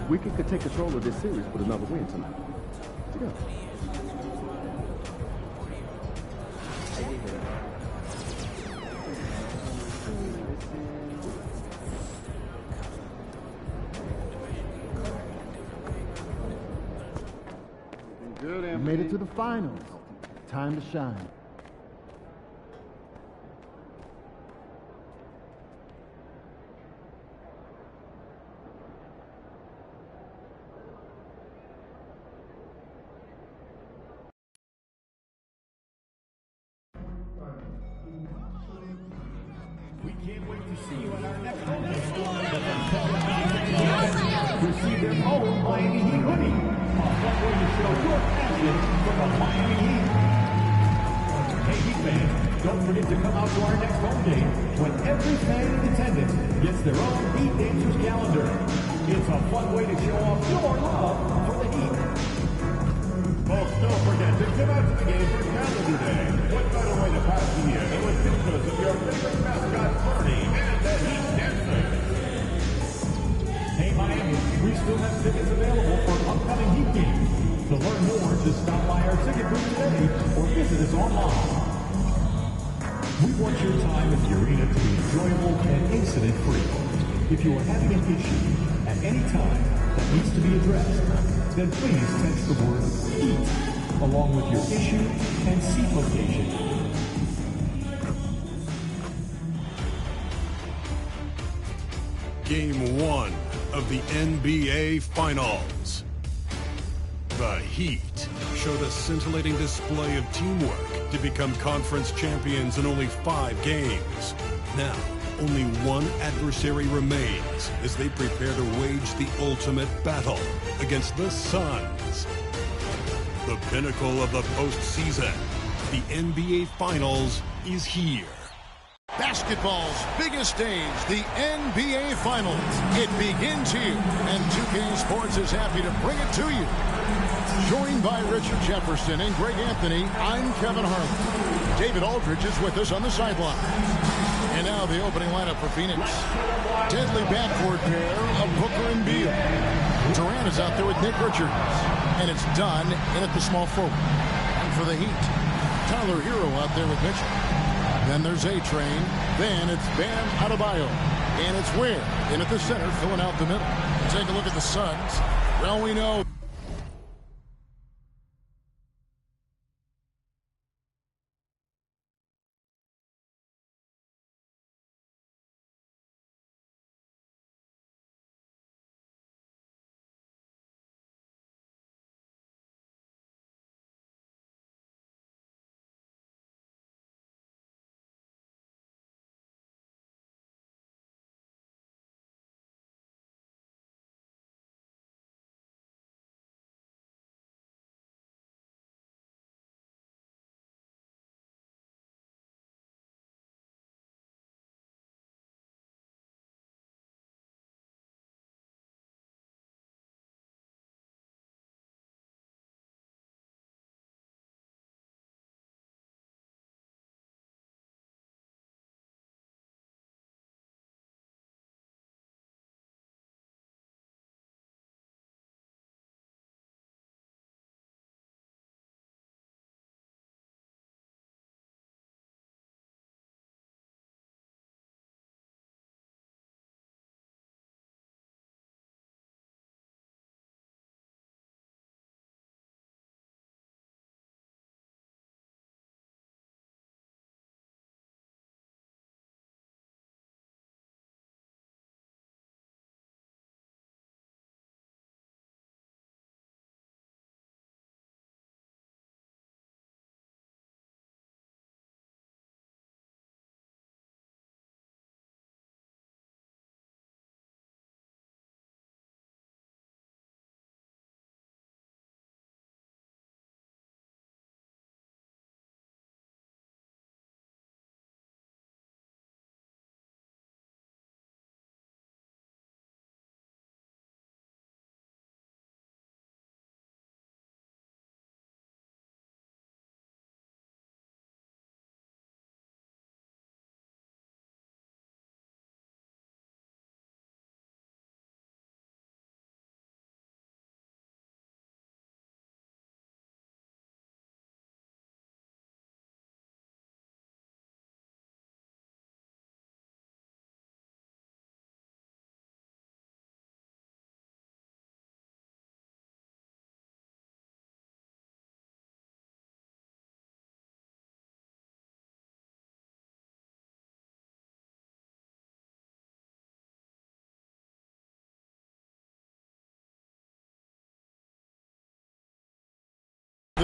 We could take control of this series with another win tonight. Together. You made it to the finals. Time to shine. We can't wait to see you at our next home game. Receive their own Miami Heat hoodie. A fun way to show your passion for the Miami Heat. Hey, Heat fans, don't forget to come out to our next home game when every fan in attendance gets their own Heat Dancers calendar. It's a fun way to show off your love for the Heat. Folks, don't forget to come out to the game for Calendar Day. What better way to pass the year than with pictures of your favorite mascot, Bernie, and the Heat Dancers? Hey, Miami, we still have tickets available for upcoming Heat games. To learn more, just stop by our ticket booth today or visit us online. We want your time at the arena to be enjoyable and incident-free. If you are having an issue at any time that needs to be addressed, then please text the word HEAT along with your issue and seat location. Game 1 of the NBA Finals. The Heat showed a scintillating display of teamwork to become conference champions in only 5 games. Now, only one adversary remains as they prepare to wage the ultimate battle against the Suns. The pinnacle of the postseason, the NBA Finals, is here. Basketball's biggest stage, the NBA Finals. It begins here, and 2K Sports is happy to bring it to you. Joined by Richard Jefferson and Greg Anthony, I'm Kevin Harlan. David Aldridge is with us on the sideline. And now the opening lineup for Phoenix. Deadly backcourt pair of Booker and Beal. Durant is out there with Nick Richards. And it's Dunn in at the small forward. And for the Heat, Tyler Hero out there with Mitchell. Then there's A-Train. Then it's Bam Adebayo. And it's Ware in at the center, filling out the middle. Take a look at the Suns. Well, we know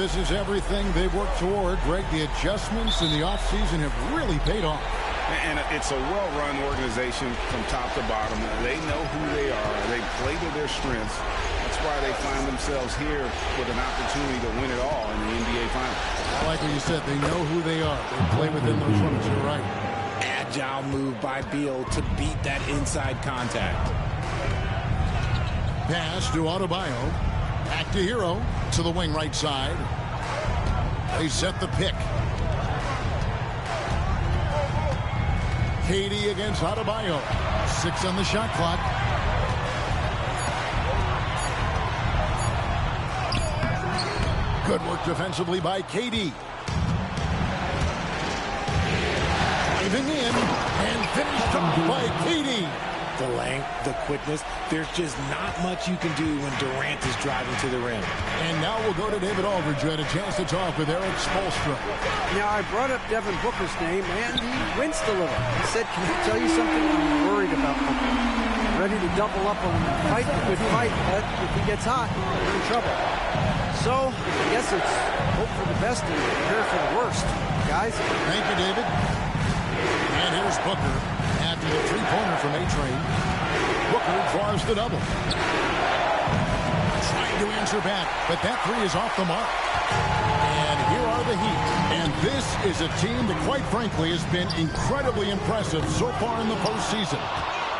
this is everything they've worked toward. Greg, the adjustments in the offseason have really paid off. And it's a well-run organization from top to bottom. They know who they are. They play to their strengths. That's why they find themselves here with an opportunity to win it all in the NBA Finals. I like what you said. They know who they are. They play within those limits. You're right. Agile move by Beal to beat that inside contact. Pass to Adebayo. Back to Hero. To the wing right side. They set the pick. KD against Adebayo. 6 on the shot clock. Good work defensively by KD. Driving in and finished off by KD. The length, the quickness, there's just not much you can do when Durant is driving to the rim. And now we'll go to David Aldridge, who had a chance to talk with Eric Spoelstra. Now, I brought up Devin Booker's name, and he winced a little. He said, "Can I tell you something? I'm worried about Booker. Ready to double up on him and fight a good fight, but if he gets hot, we're in trouble." So, I guess it's hope for the best and prepare for the worst, guys. Thank you, David. And here's Booker after the three-pointer from A-Train. Booker draws the double. Trying to answer back, but that three is off the mark. And here are the Heat. And this is a team that, quite frankly, has been incredibly impressive so far in the postseason,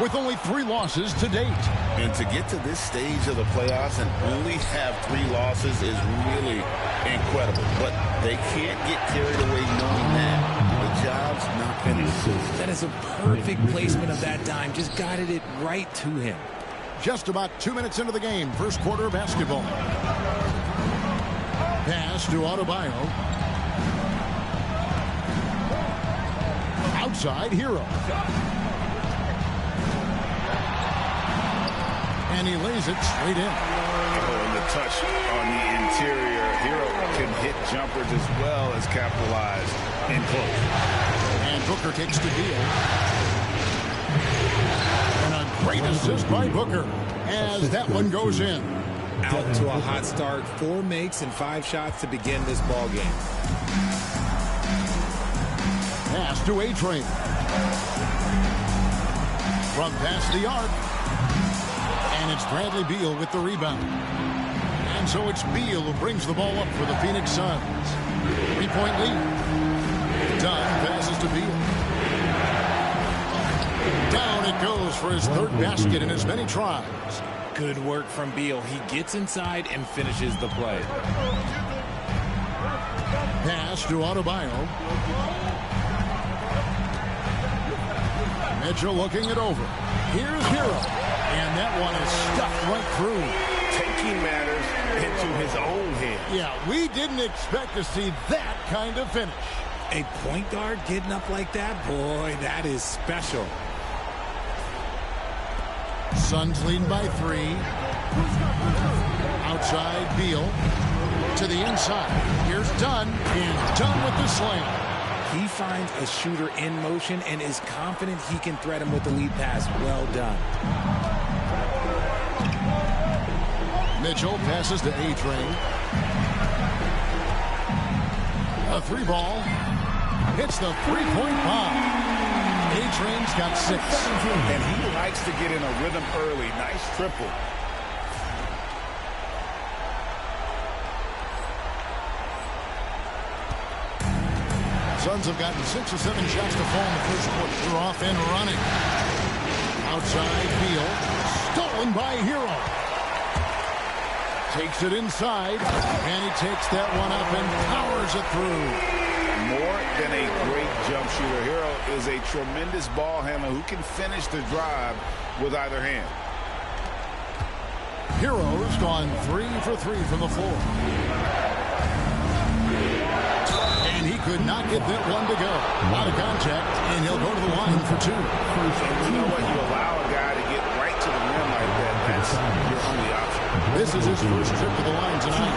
with only 3 losses to date. And to get to this stage of the playoffs and only have 3 losses is really incredible. But they can't get carried away knowing that the job's not finished. That is a perfect placement of that dime. Just guided it right to him. Just about 2 minutes into the game, first quarter basketball. Pass to Adebayo. Outside, Hero. And he lays it straight in. Oh, and the touch on the interior. Hero can hit jumpers as well as capitalize in close. And Booker takes the deal. And a great assist by Booker as that one goes in. Out to a hot start. 4 makes and 5 shots to begin this ball game. Pass to A-Train. From past the arc. And it's Bradley Beal with the rebound. And so it's Beal who brings the ball up for the Phoenix Suns. 3-point lead. Dunn passes to Beal. Down it goes for his 3rd basket in as many tries. Good work from Beal. He gets inside and finishes the play. Pass to Adebayo. Mitchell looking it over. Here's Hero. And that one is stuffed right through. Taking matters into his own hands. Yeah, we didn't expect to see that kind of finish. A point guard getting up like that? Boy, that is special. Suns leading by 3. Outside, Beal. To the inside. Here's Dunn. And Dunn with the slam. He finds a shooter in motion and is confident he can threat him with the lead pass. Well done. Mitchell passes to A-Train. A 3-ball. Hits the 3-point bomb. A-Train's got 6. And he likes to get in a rhythm early. Nice triple. Suns have gotten 6 or 7 shots to fall in the first quarter. They're off and running. Outside, Beal. Stolen by Hero. Takes it inside, and he takes that one up and powers it through. More than a great jump shooter, Hero is a tremendous ball handler who can finish the drive with either hand. Hero's gone 3 for 3 from the floor. And he could not get that one to go. Out of contact, and he'll go to the line for 2. You know what? You allow a guy to get right to the rim like that. That's your only option. This is his first trip to the line tonight.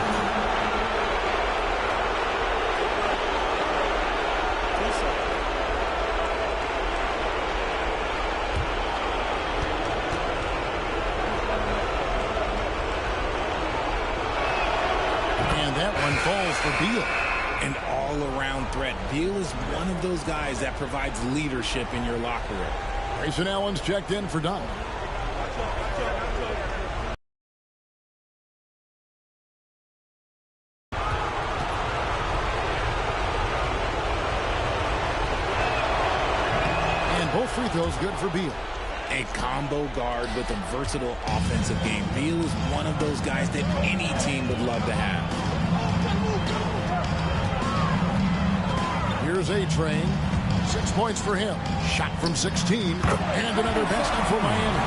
And that one falls for Beal. An all-around threat. Beal is one of those guys that provides leadership in your locker room. Grayson Allen's checked in for Dunn. And both free throws good for Beal. A combo guard with a versatile offensive game. Beal is one of those guys that any team would love to have. Here's A-Train. 6 points for him. Shot from 16. And another basket for Miami.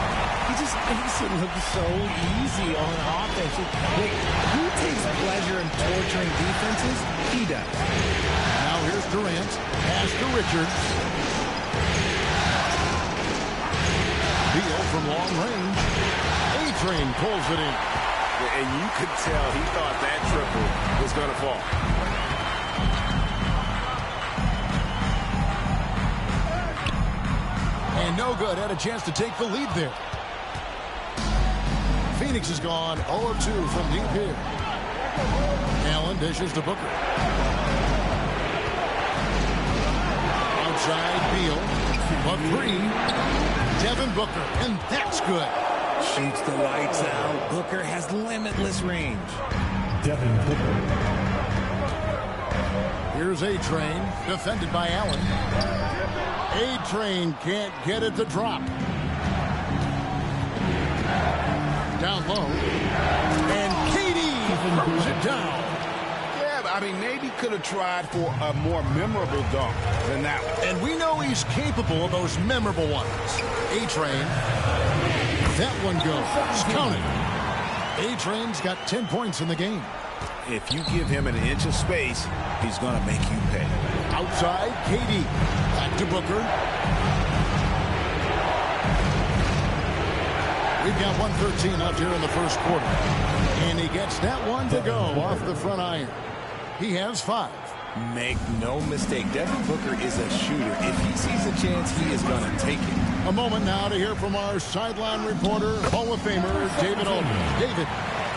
He just makes it look so easy on offense. Wait, who takes pleasure in torturing defenses? He does. Now here's Durant. Pass to Richards. Beal from long range. A-Train pulls it in. And you could tell he thought that triple was going to fall. And no good. Had a chance to take the lead there. Phoenix is gone 0 of 2 from deep here. Allen dishes to Booker. Outside Beal. A three. Devin Booker. And that's good. Shoots the lights out. Booker has limitless range. Devin Booker. Here's A-Train. Defended by Allen. A-Train can't get it to drop. Down low. And KD throws it down. Yeah, I mean, maybe could have tried for a more memorable dunk than that one. And we know he's capable of those memorable ones. A-Train. That one goes. Counted. A-Train's got 10 points in the game. If you give him an inch of space, he's going to make you pay. Outside, KD. Back to Booker. We've got 1:13 left here in the first quarter. And he gets that one to go off the front iron. He has 5. Make no mistake, Devin Booker is a shooter. If he sees a chance, he is going to take it. A moment now to hear from our sideline reporter, Hall of Famer David Aldridge. David.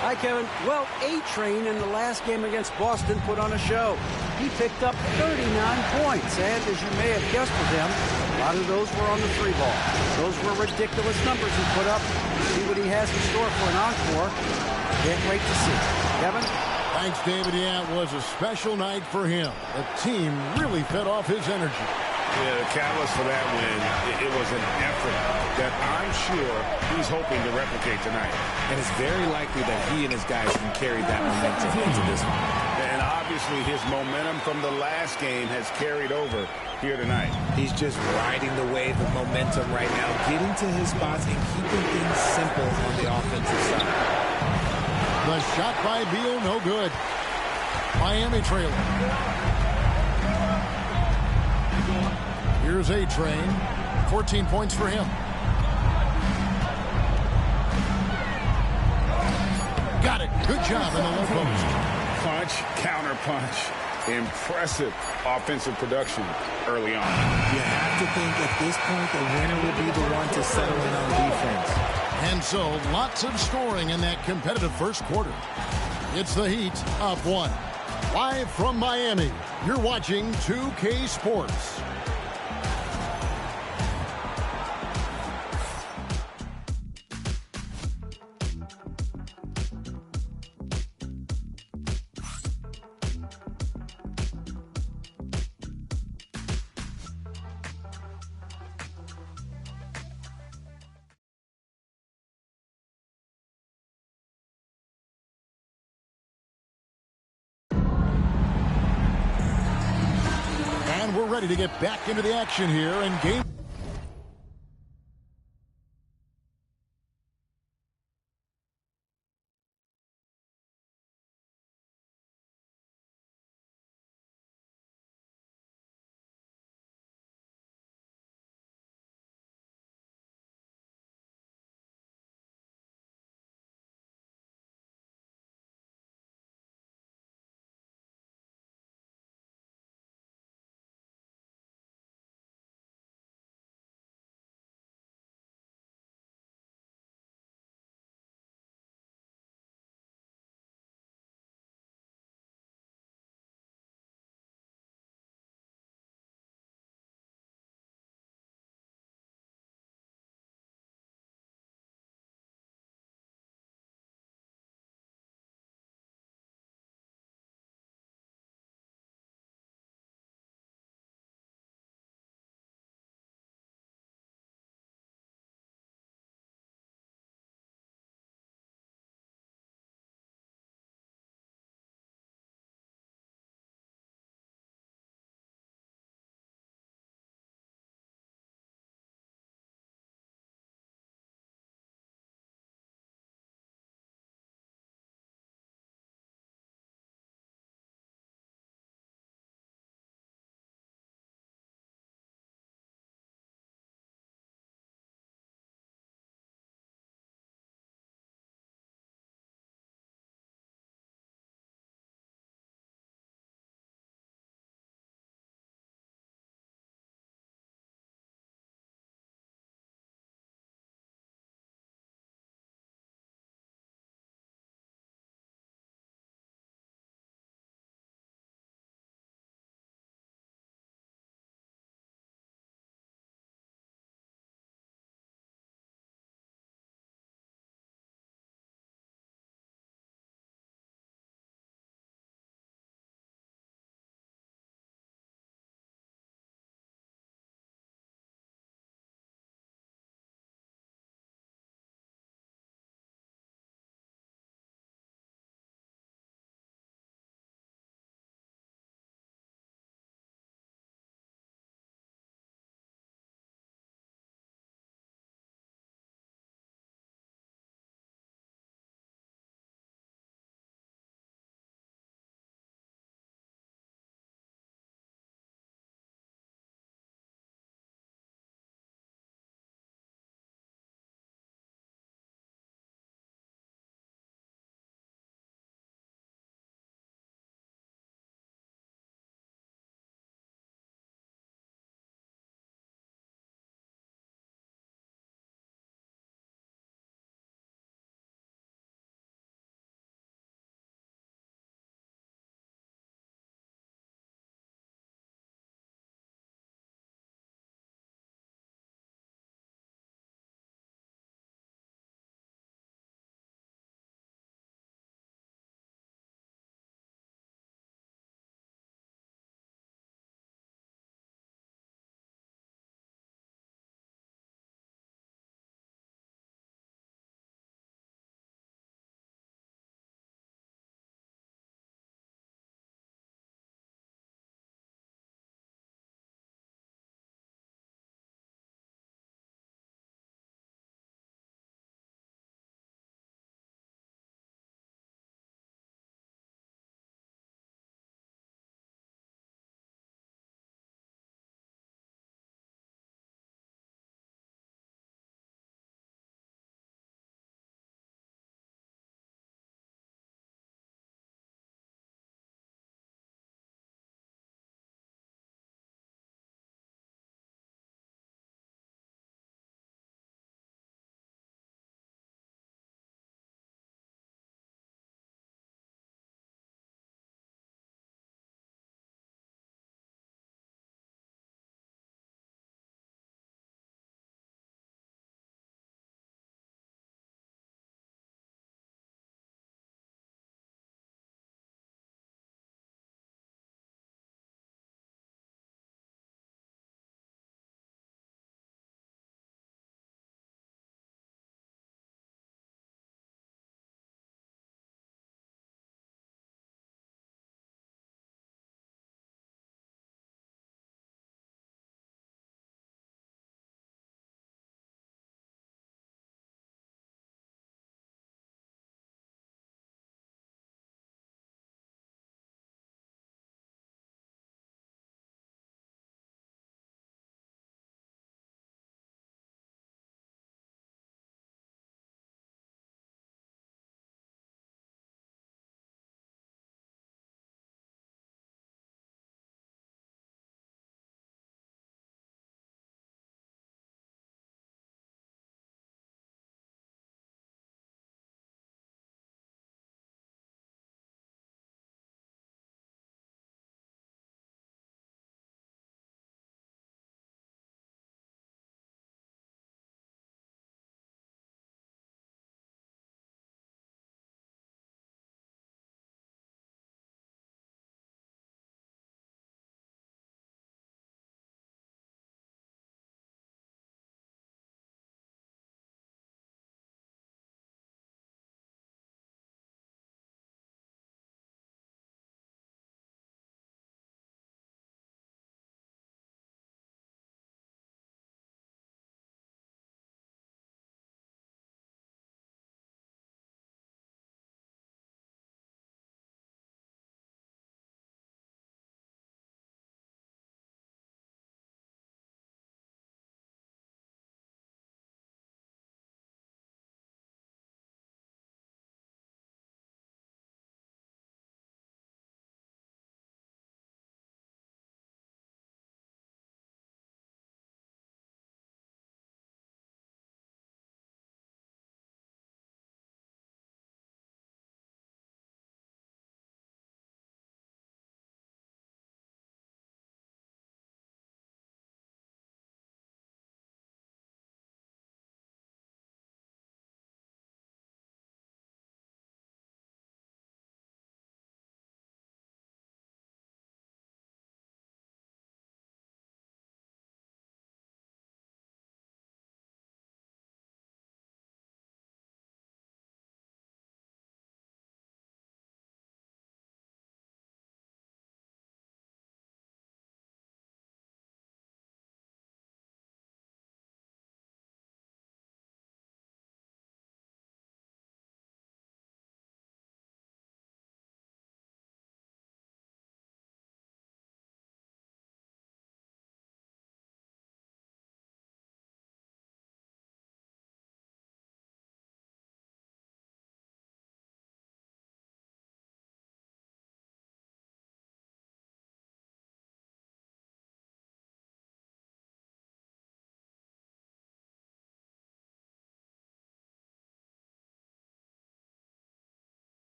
Hi, Kevin. Well, A-Train in the last game against Boston put on a show. He picked up 39 points, and as you may have guessed with him, a lot of those were on the 3-ball. Those were ridiculous numbers he put up. See what he has in store for an encore. Can't wait to see. Kevin? Thanks, David. Yeah, it was a special night for him. The team really fed off his energy. Yeah, the catalyst for that win, it was an effort that I'm sure he's hoping to replicate tonight. And it's very likely that he and his guys can carry that momentum into this one. And obviously his momentum from the last game has carried over here tonight. He's just riding the wave of momentum right now, getting to his spots and keeping things simple on the offensive side. The shot by Beal, no good. Miami trailing. Here's A-Train. 14 points for him. Got it. Good job in the low post. Punch, counter punch. Impressive offensive production early on. You have to think at this point the winner will be the one to settle in on defense. And so lots of scoring in that competitive first quarter. It's the Heat up 1. Live from Miami, you're watching 2K Sports. And we're ready to get back into the action here in game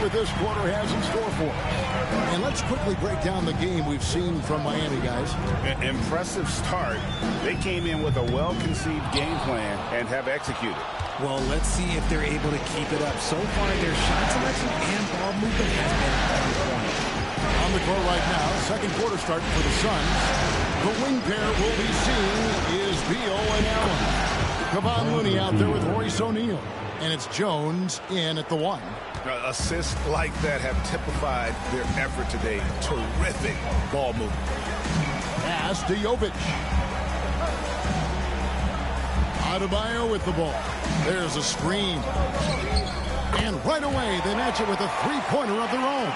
what this quarter has in store for us. And let's quickly break down the game we've seen from Miami, guys. Impressive start. They came in with a well-conceived game plan and have executed. Well, let's see if they're able to keep it up. So far, their shot selection and ball movement has been on point. On the court right now, second quarter start for the Suns. The wing pair we'll be seeing is Beal and Allen. Kevon Looney out there with Royce O'Neal. And it's Jones in at the 1. Assists like that have typified their effort today. Terrific ball movement. Pass to Jovic. Adebayo with the ball. There's a screen. And right away, they match it with a three-pointer of their own.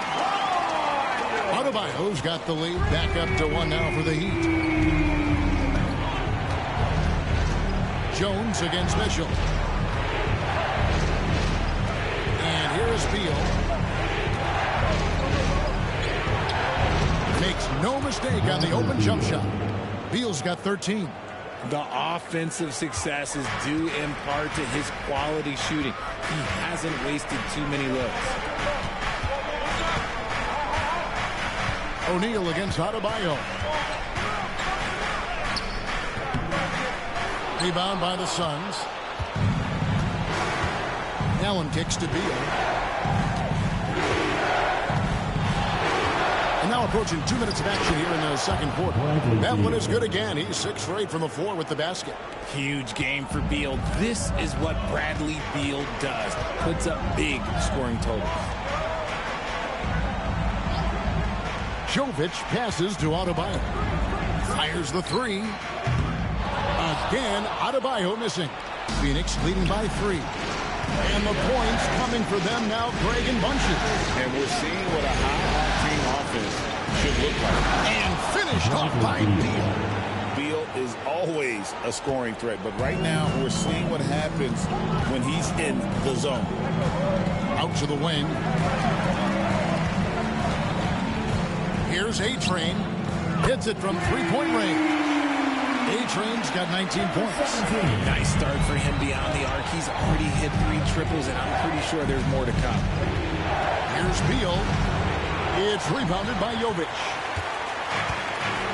Adebayo's got the lead. Back up to 1 now for the Heat. Jones against Mitchell. And here's Beal. Makes no mistake on the open jump shot. Beal's got 13. The offensive success is due in part to his quality shooting. He hasn't wasted too many looks. O'Neal against Adebayo. Rebound by the Suns. Allen kicks to Beal. And now approaching 2 minutes of action here in the second quarter. That one is good again. He's 6 for 8 from the floor with the basket. Huge game for Beal. This is what Bradley Beal does. Puts up big scoring totals. Jovic passes to Adebayo. Fires the 3. Again, Adebayo missing. Phoenix leading by 3. And the points coming for them now, Greg in bunches. And we're seeing what a high-octane offense should look like. And finished off by Beal. Beal is always a scoring threat, but right now we're seeing what happens when he's in the zone. Out to the wing. Here's A-Train. Hits it from three-point range. A-Train's got 19 points. Nice start for him beyond the arc. He's already hit 3 triples, and I'm pretty sure there's more to come. Here's Beal. It's rebounded by Jovic.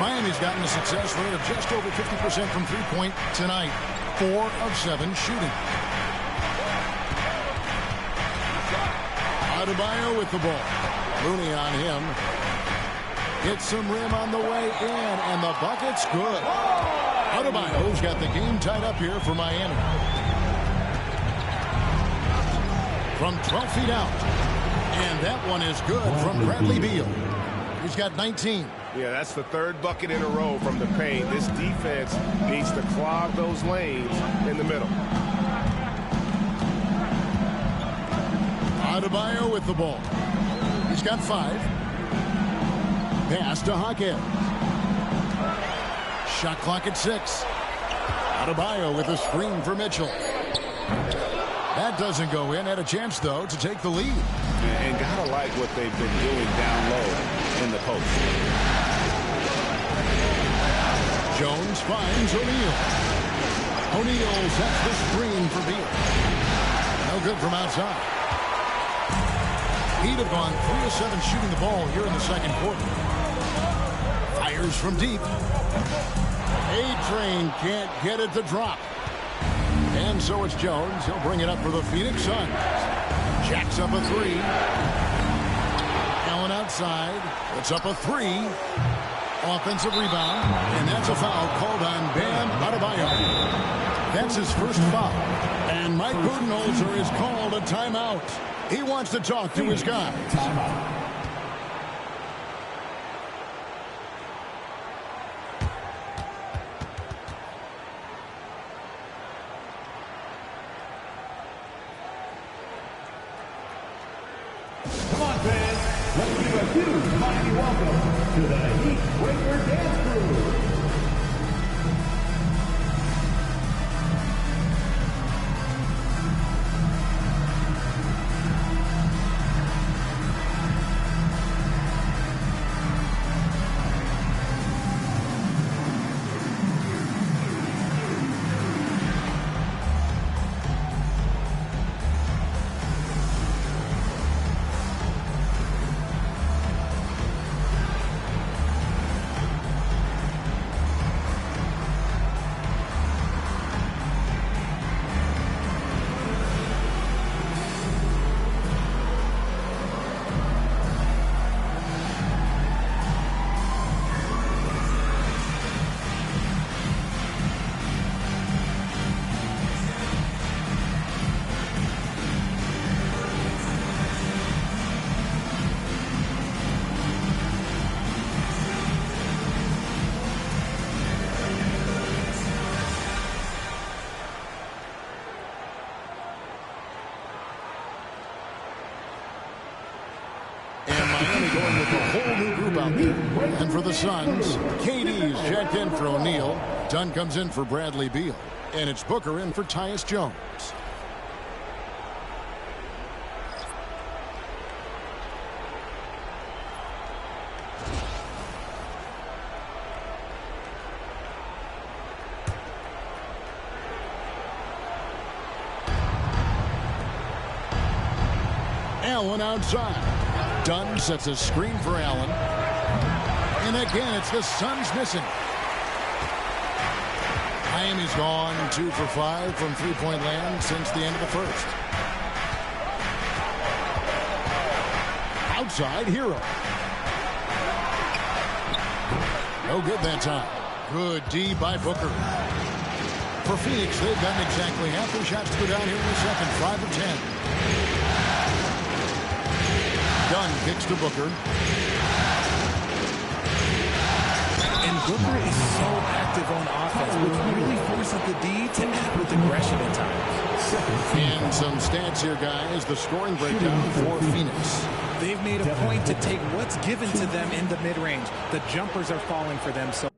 Miami's gotten a success rate of just over 50% from three-point tonight. 4 of 7 shooting. Adebayo with the ball. Looney on him. Hits some rim on the way in, and the bucket's good. Adebayo's got the game tied up here for Miami. From 12 feet out. And that one is good from Bradley Beal. He's got 19. Yeah, that's the 3rd bucket in a row from the paint. This defense needs to clog those lanes in the middle. Adebayo with the ball. He's got 5. Pass to Hackett. Shot clock at 6. Adebayo with a screen for Mitchell. That doesn't go in. Had a chance, though, to take the lead. And gotta like what they've been doing down low in the post. Jones finds O'Neal. O'Neal sets the screen for Beal. No good from outside. He'd have gone 3 of 7 shooting the ball here in the second quarter. Fires from deep. A-Train can't get it to drop. And so it's Jones. He'll bring it up for the Phoenix Suns. Jacks up a 3. Allen outside. It's up a 3. Offensive rebound. And that's a foul called on Bam Adebayo. That's his first foul. And Mike Budenholzer is called a timeout. He wants to talk to his guys. Timeout. Come on, fans. Let's give a huge mighty welcome to the Heat Breaker Dance Crew. whole new group out there. And for the Suns, KD's checked in for O'Neal. Dunn comes in for Bradley Beal. And it's Booker in for Tyus Jones. Allen outside. Dunn sets a screen for Allen. And again, it's the Suns missing. Miami's gone 2 for 5 from three-point land since the end of the first. Outside, Hero. No good that time. Good D by Booker. For Phoenix, they've gotten exactly half their shots to go down here in the second, 5 of 10. Dunn kicks to Booker. And Booker is so active on offense, which really forces the D to act with aggression at times. And some stats here, guys. The scoring breakdown for Phoenix. They've made a point to take what's given to them in the mid-range. The jumpers are falling for them. So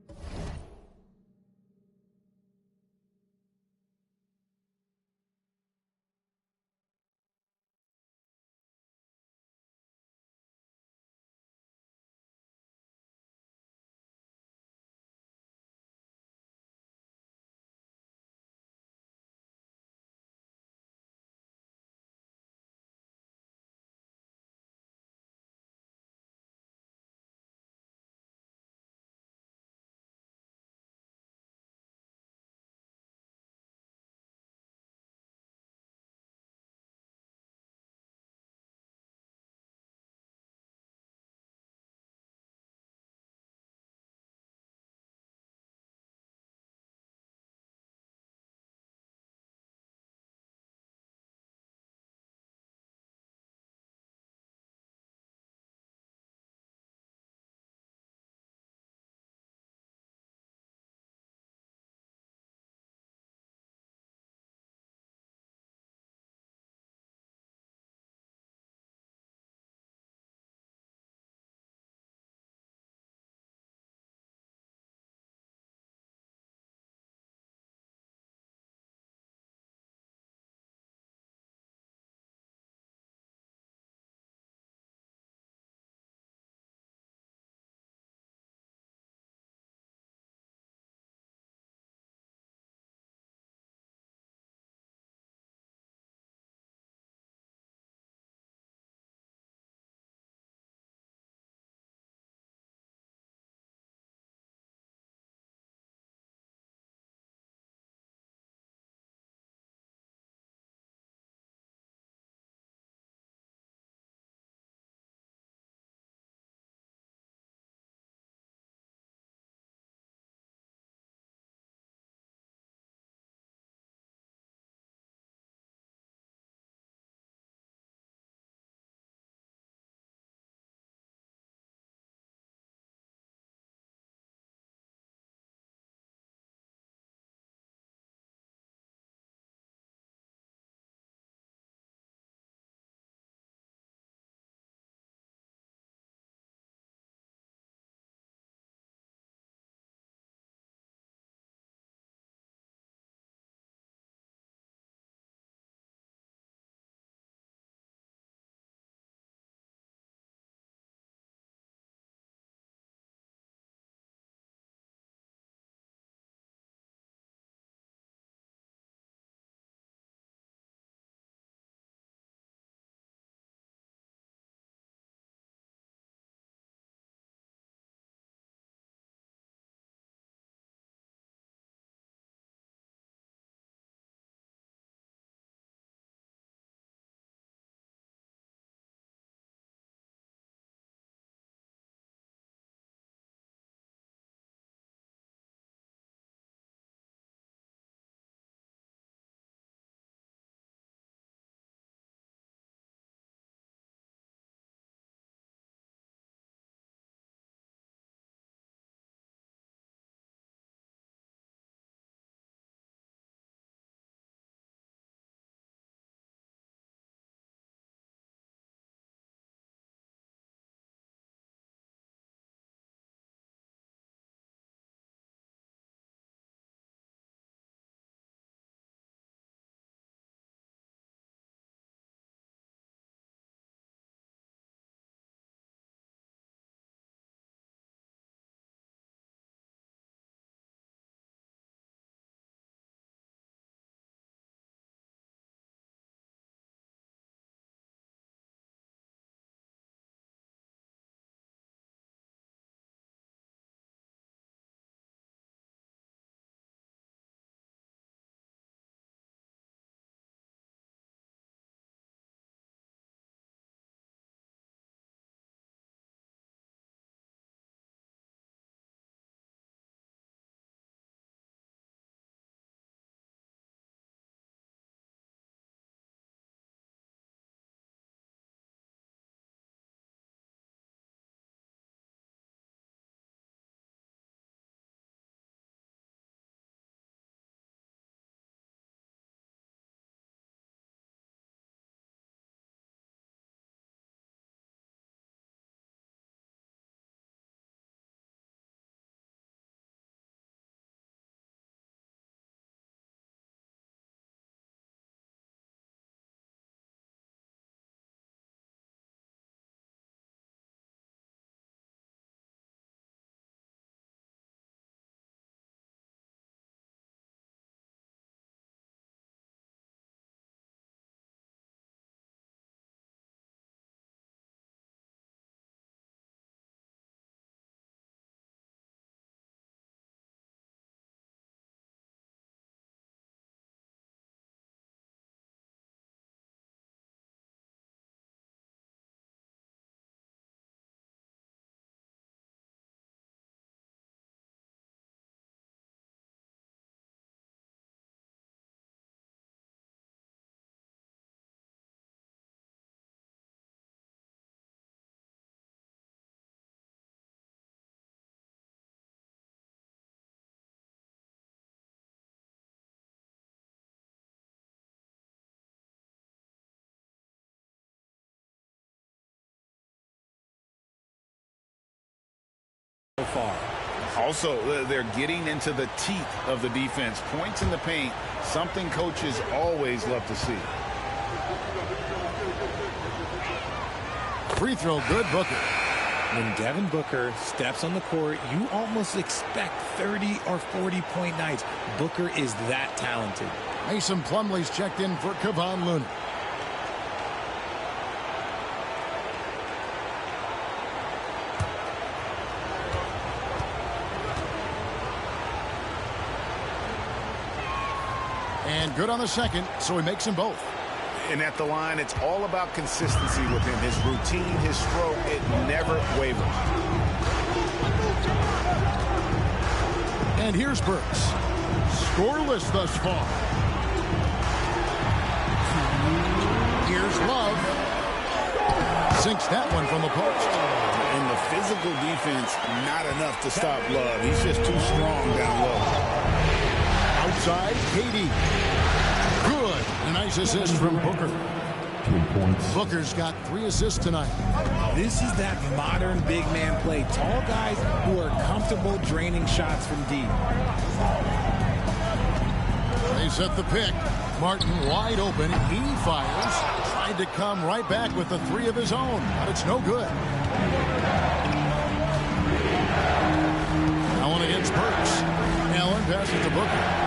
far. Also, they're getting into the teeth of the defense. Points in the paint, something coaches always love to see. Free throw, good, Booker. When Devin Booker steps on the court, you almost expect 30 or 40-point nights. Booker is that talented. Mason Plumlee's checked in for Kevon Looney. And good on the second, so he makes them both. And at the line, it's all about consistency with him. His routine, his stroke, it never wavers. And here's Burks. Scoreless thus far. Here's Love. Sinks that one from the post. And the physical defense, not enough to stop Love. He's just too strong down low. Outside, KD. Good. A nice assist from Booker. 3 points. Booker's got 3 assists tonight. This is that modern big man play. Tall guys who are comfortable draining shots from deep. They set the pick. Martin wide open. He fires. Tried to come right back with the 3 of his own, but it's no good. Now one against Burks. Allen passes to Booker.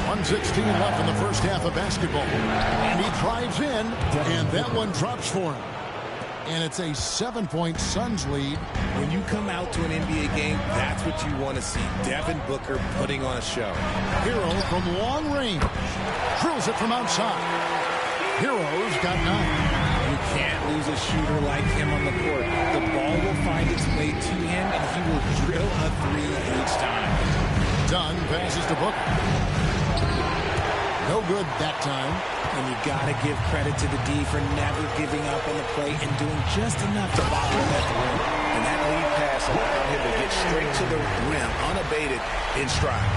1:16 left in the first half of basketball. And he drives in, and that one drops for him. And it's a 7-point Suns lead. When you come out to an NBA game, that's what you want to see. Devin Booker putting on a show. Hero from long range. Drills it from outside. Hero's got 9. You can't lose a shooter like him on the court. The ball will find its way to him, and he will drill a 3 each time. Dunn passes to Booker. No good that time. And you got to give credit to the D for never giving up on the play and doing just enough to bottle at the rim. And that lead pass allowed him to get straight to the rim, unabated, in stride.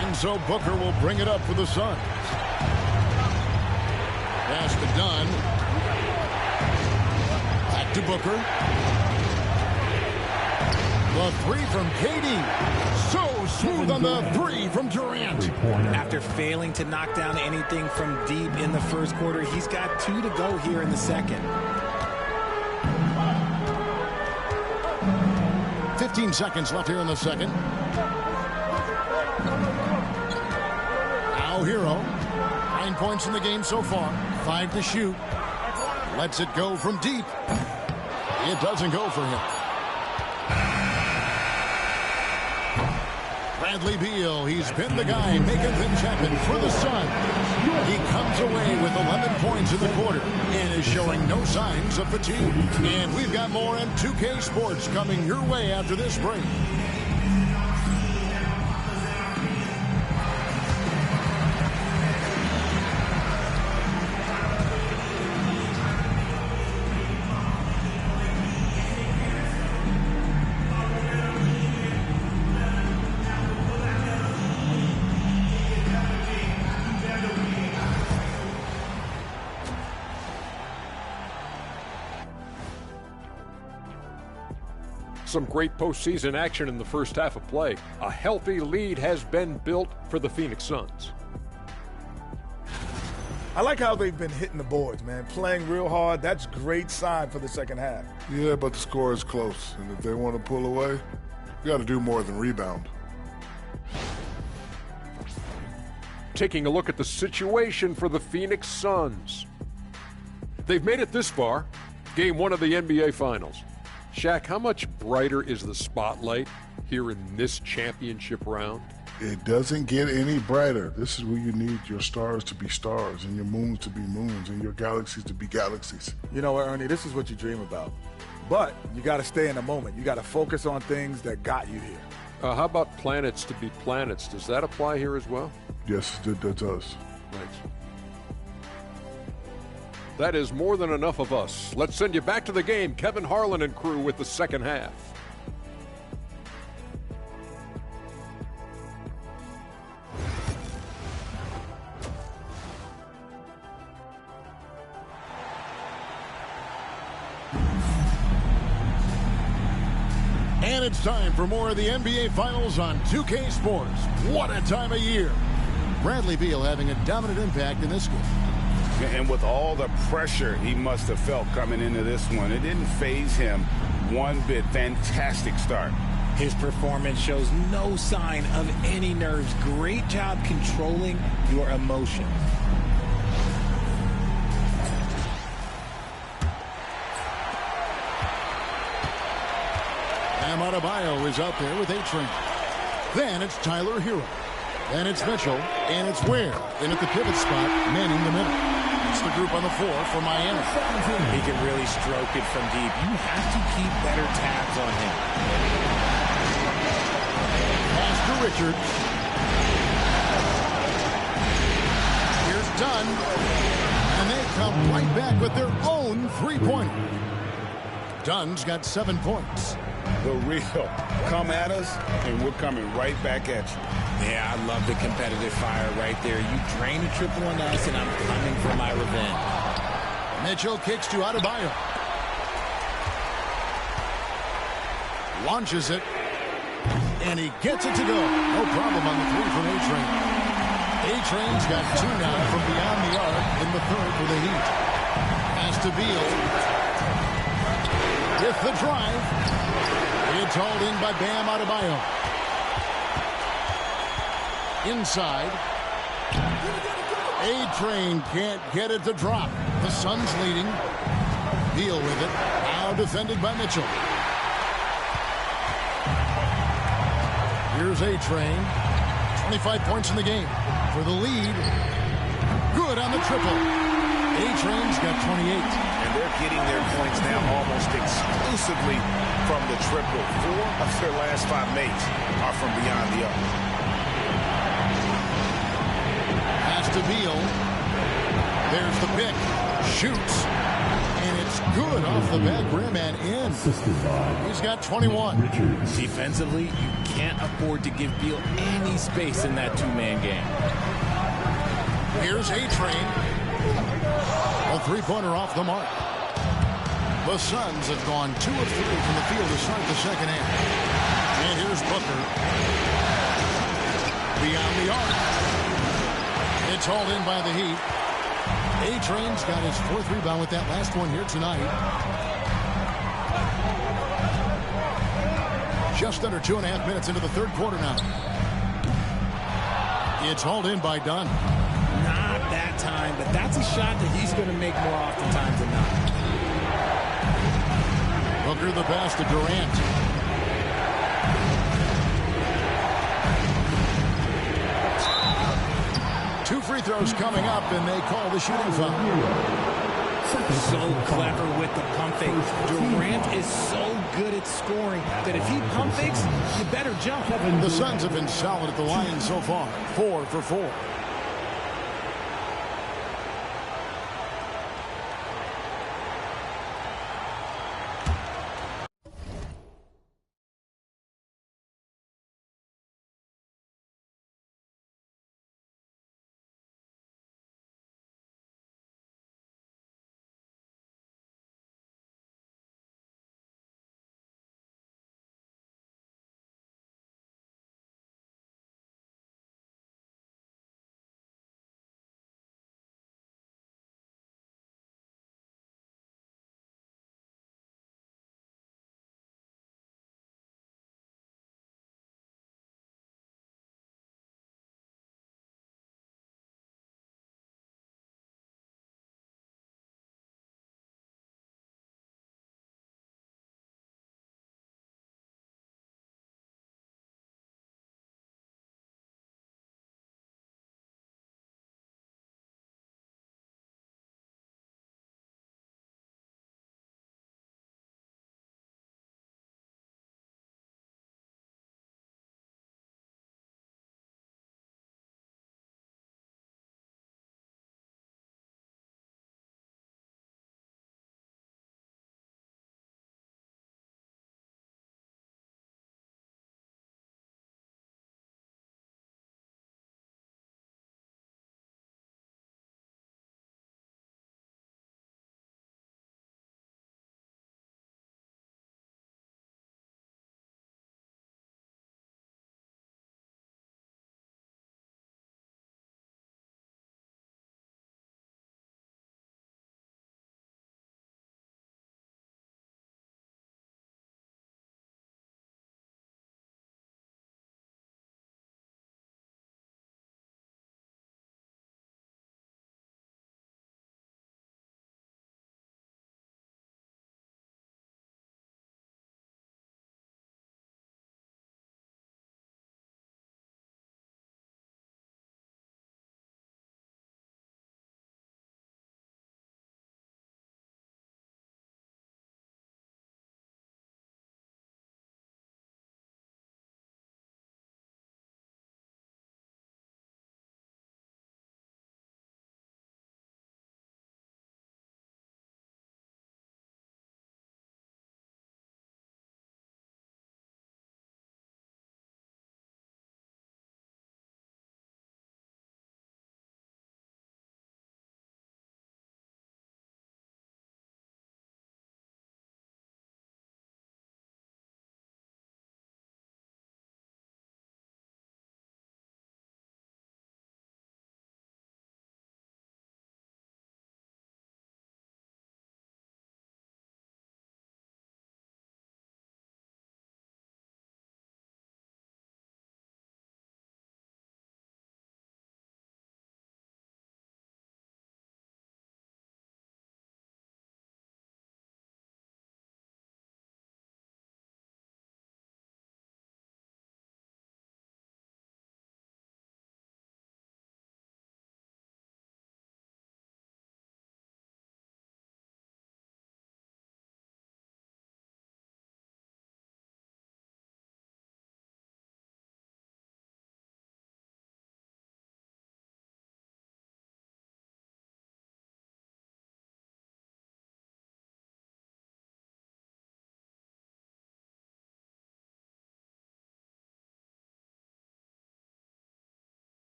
And so Booker will bring it up for the Suns. Pass to Dunn. Back to Booker. The 3 from KD. So smooth on the 3 from Durant. After failing to knock down anything from deep in the first quarter, he's got 2 to go here in the second. 15 seconds left here in the second. Now Hero. 9 points in the game so far. 5 to shoot. Lets it go from deep. It doesn't go for him. Bradley Beal, he's been the guy making things happen for the Suns. He comes away with 11 points in the quarter and is showing no signs of fatigue. And we've got more on 2K Sports coming your way after this break. Some great postseason action in the first half of play. A healthy lead has been built for the Phoenix Suns. I like how they've been hitting the boards, man. Playing real hard. That's a great sign for the second half. Yeah, but the score is close. And if they want to pull away, you got to do more than rebound. Taking a look at the situation for the Phoenix Suns. They've made it this far. Game 1 of the NBA Finals. Shaq, how much brighter is the spotlight here in this championship round? It doesn't get any brighter. This is where you need your stars to be stars and your moons to be moons and your galaxies to be galaxies. You know what, Ernie, this is what you dream about. But you got to stay in the moment. You got to focus on things that got you here. How about planets to be planets? Does that apply here as well? Yes, that does. Right. That is more than enough of us. Let's send you back to the game. Kevin Harlan and crew with the second half. And it's time for more of the NBA Finals on 2K Sports. What a time of year. Bradley Beal having a dominant impact in this game. And with all the pressure he must have felt coming into this one, it didn't faze him one bit. Fantastic start. His performance shows no sign of any nerves. Great job controlling your emotions. PropahYO is out there with A-Train. Then it's Tyler Hero. Then it's Mitchell. And it's Ware. And at the pivot spot, manning the middle. It's the group on the floor for Miami. He can really stroke it from deep. You have to keep better tabs on him. Pass to Richards. Here's Dunn. And they come right back with their own three-pointer. Dunn's got 7 points. The real. Come at us, and we're coming right back at you. Yeah, I love the competitive fire right there. You drain a triple on us, and I'm coming for my revenge. Mitchell kicks to Adebayo. Launches it. And he gets it to go. No problem on the three from A-Train. A-Train's got 2 now from beyond the arc in the third for the Heat. Pass to Beal. With the drive. It's hauled in by Bam Adebayo. Inside. A-Train can't get it to drop. The Suns leading. Beal with it. Now defended by Mitchell. Here's A-Train. 25 points in the game. For the lead. Good on the triple. A-Train's got 28. And they're getting their points now almost exclusively from the triple. 4 of their last 5 makes are from beyond the arc. Pass to Beal. There's the pick. Shoots. And it's good off the back rim and in. He's got 21. Defensively, you can't afford to give Beal any space in that two-man game. Here's A-Train. A three-pointer off the mark. The Suns have gone 2 of 3 from the field to start the second half. And here's Booker. Beyond the arc. It's hauled in by the Heat. A-Train's got his 4th rebound with that last one here tonight. Just under 2.5 minutes into the third quarter now. It's hauled in by Dunn. Not that time, but that's a shot that he's going to make more oftentimes than not. Booker the pass to Durant. Two free throws coming up, and they call the shooting foul. So clever with the pump fake. Durant is so good at scoring that if he pump fakes, you better jump. The Suns have been solid at the line so far. 4 for 4.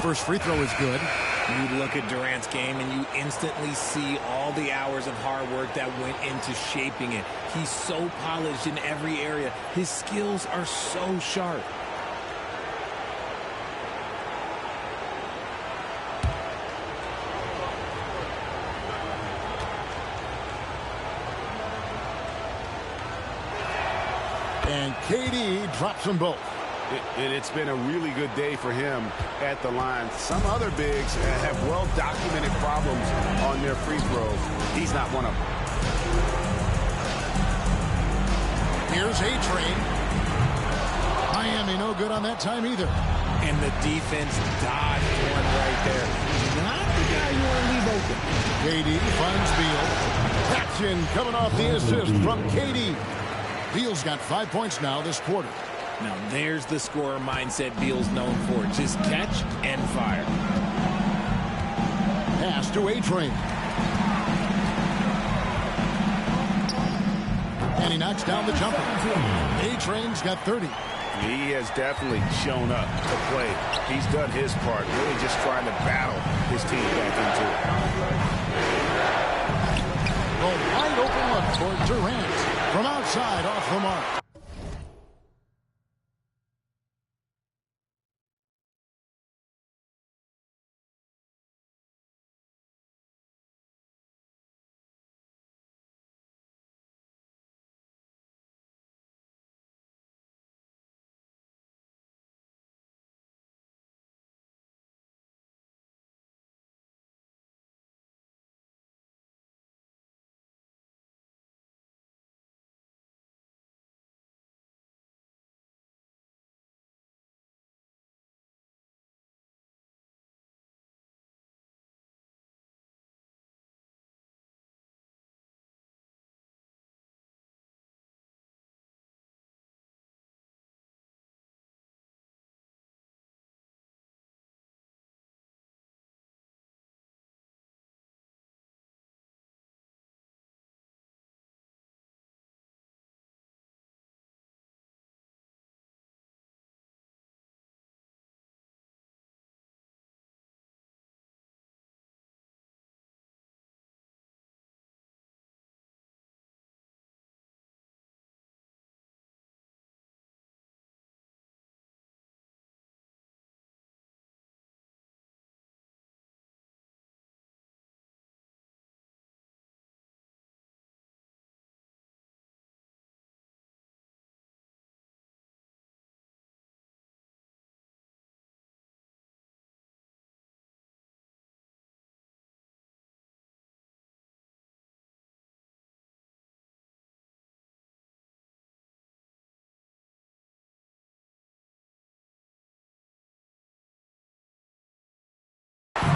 first free throw is good. You look at Durant's game and you instantly see all the hours of hard work that went into shaping it. He's so polished in every area. His skills are so sharp. And KD drops them both. It's been a really good day for him at the line. Some other bigs have well-documented problems on their free throws. He's not one of them. Here's A-Train. Miami no good on that time either. And the defense dodged one right there. Not the guy you want to leave open. KD finds Beal. That's in, coming off the assist from KD. Beal's got 5 points now this quarter. Now there's the scorer mindset Beal's known for. Just catch and fire. Pass to A-Train. And he knocks down the jumper. A-Train's got 30. He has definitely shown up to play. He's done his part, really just trying to battle his team back into it. A wide open look for Durant. From outside, off the mark.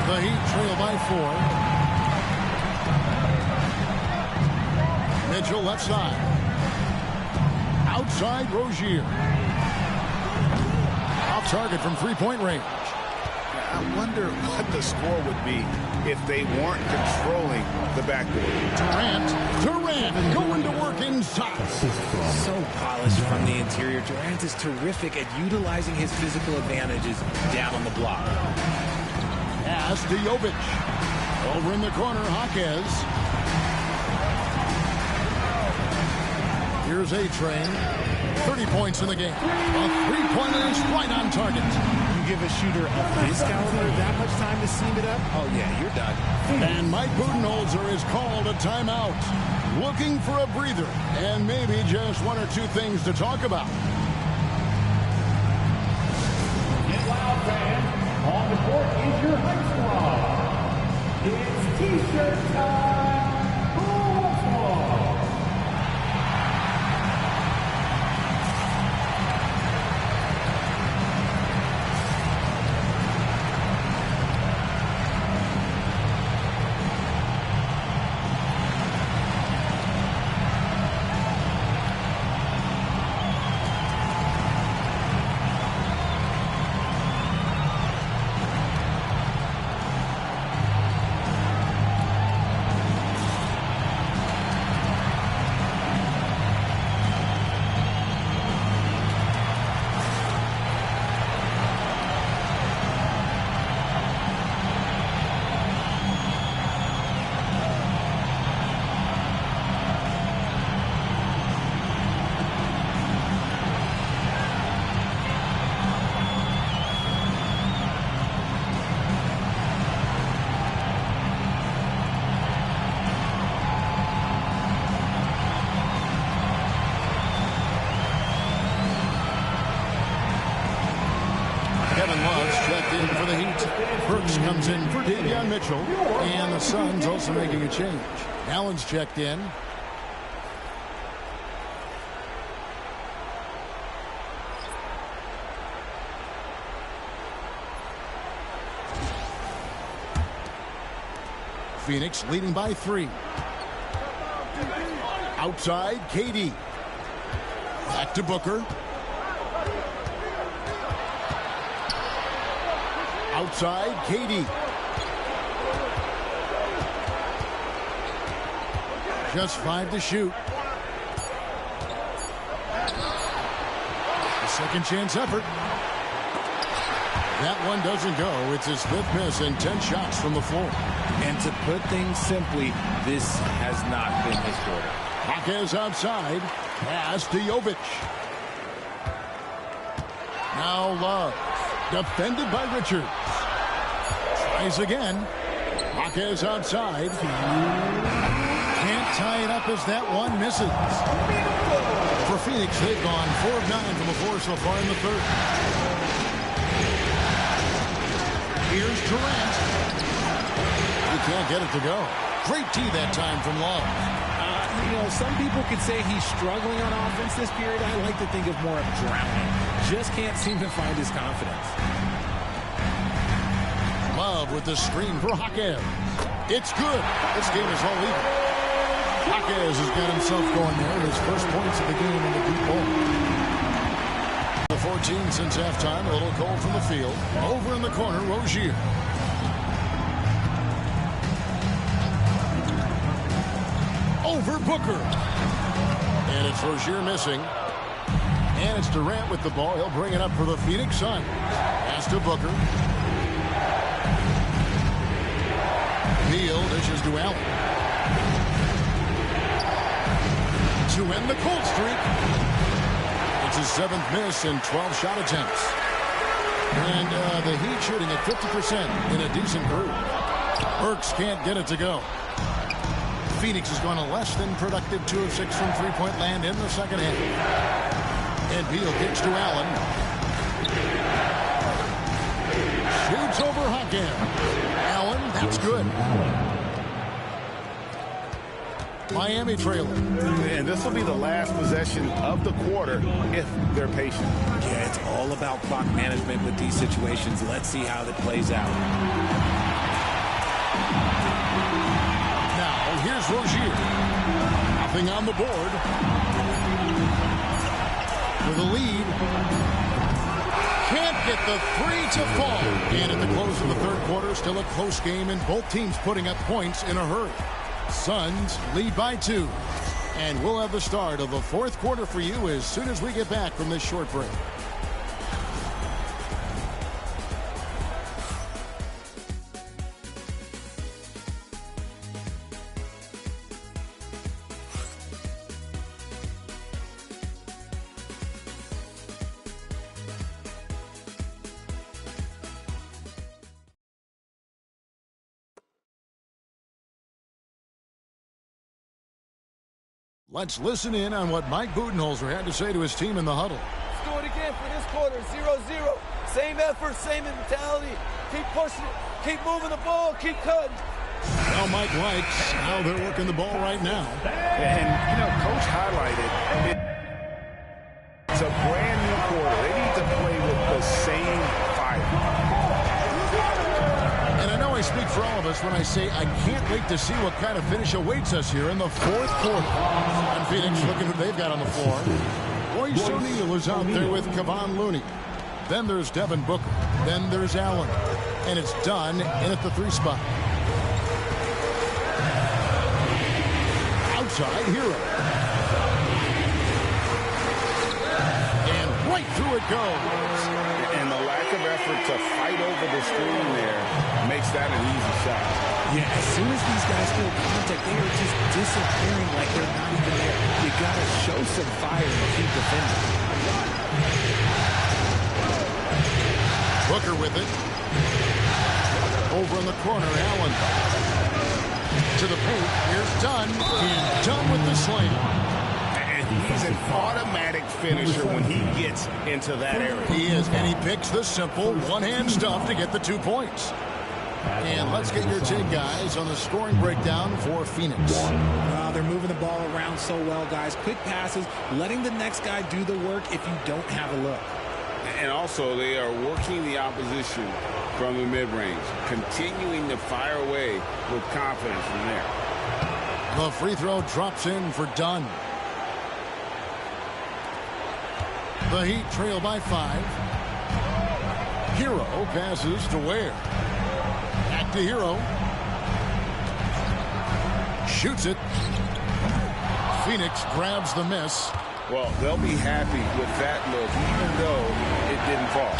The Heat trail by 4. Mitchell left side. Outside Rozier. Off target from three-point range. I wonder what the score would be if they weren't controlling the backcourt. Durant going to work inside. So polished from the interior. Durant is terrific at utilizing his physical advantages down on the block. Pass to Jovic. Over in the corner, Hawkes. Here's A-Train. 30 points in the game. A three-pointer is right on target. You give a shooter of this caliber that much time to seam it up? Oh, yeah, you're done. And Mike Budenholzer is called a timeout. Looking for a breather and maybe just one or two things to talk about. Get loud, fans. On the court is your high squad. It's T-shirt time. Football. comes in for Davion Mitchell. And the Suns also making a change. Allen's checked in. Phoenix leading by 3. Outside, KD. Back to Booker. Outside, KD. Just 5 to shoot. A second chance effort. That one doesn't go. It's his 5th miss and 10 shots from the floor. And to put things simply, this has not been his quarter. Jaquez outside. Pass to Jovic. Now Love. Defended by Richards. Tries again. Jaquez outside. Can't tie it up as that one misses. For Phoenix, they've gone 4 of 9 from the floor so far in the 3rd. Here's Durant. He can't get it to go. Great tee that time from Love. You know, some people could say he's struggling on offense this period. I like to think of more of drowning. Just can't seem to find his confidence. Love with the screen for Jaquez. It's good. This game is all even. Jaquez has got himself going there. His first points of the game in the deep ball. The 14 since halftime. A little cold from the field. Over in the corner, Rozier. Over Booker. And it's Rozier missing. And it's Durant with the ball. He'll bring it up for the Phoenix Suns. Pass to Booker. Neal dishes to Allen. To end the cold streak. It's his 7th miss in 12 shot attempts. And the Heat shooting at 50% in a decent group. Burks can't get it to go. Phoenix has gone a less than productive 2 of 6 from three-point land in the second half. And Beal kicks to Allen. Shoots over Jaquez. Allen, that's good. Miami trailing. And this will be the last possession of the quarter if they're patient. Yeah, it's all about clock management with these situations. Let's see how that plays out. Now, here's Rozier. Nothing on the board. With a lead. Can't get the 3 to fall. And at the close of the 3rd quarter, still a close game, and both teams putting up points in a hurry. Suns lead by 2. And we'll have the start of the 4th quarter for you as soon as we get back from this short break. Let's listen in on what Mike Budenholzer had to say to his team in the huddle. Let's do it again for this quarter, 0-0. Same effort, same mentality. Keep pushing it, keep moving the ball, keep cutting. Well, Mike likes how they're working the ball right now. And, you know, Coach highlighted it's a brand new quarter. They need to play with the same fire. And I know I speak for all of us when I say I can't wait to see what kind of finish awaits us here in the 4th quarter. And Phoenix looking who they've got on the floor. Royce O'Neal is out there with Kevon Looney. Then there's Devin Booker. Then there's Allen. And it's done in at the 3 spot. Outside Hero. And right through it goes. And the lack of effort to fight over the screen there makes that an easy shot. Yeah, as soon as these guys feel contact, they are just disappearing like they're not even there. You got to show some fire and keep defending. Booker with it. Over in the corner, Allen. To the paint. Here's Dunn. And Dunn with the slam. And he's an automatic finisher when he gets into that area. He is, and he picks the simple one-hand stuff to get the 2 points. And let's get your take, guys, on the scoring breakdown for Phoenix. They're moving the ball around so well, guys. Quick passes, letting the next guy do the work if you don't have a look. And also, they are working the opposition from the mid-range, continuing to fire away with confidence from there. The free throw drops in for Dunn. The Heat trail by 5. Hero passes to Ware. Back to Hero. Shoots it. Phoenix grabs the miss. Well, they'll be happy with that look, even though it didn't fall.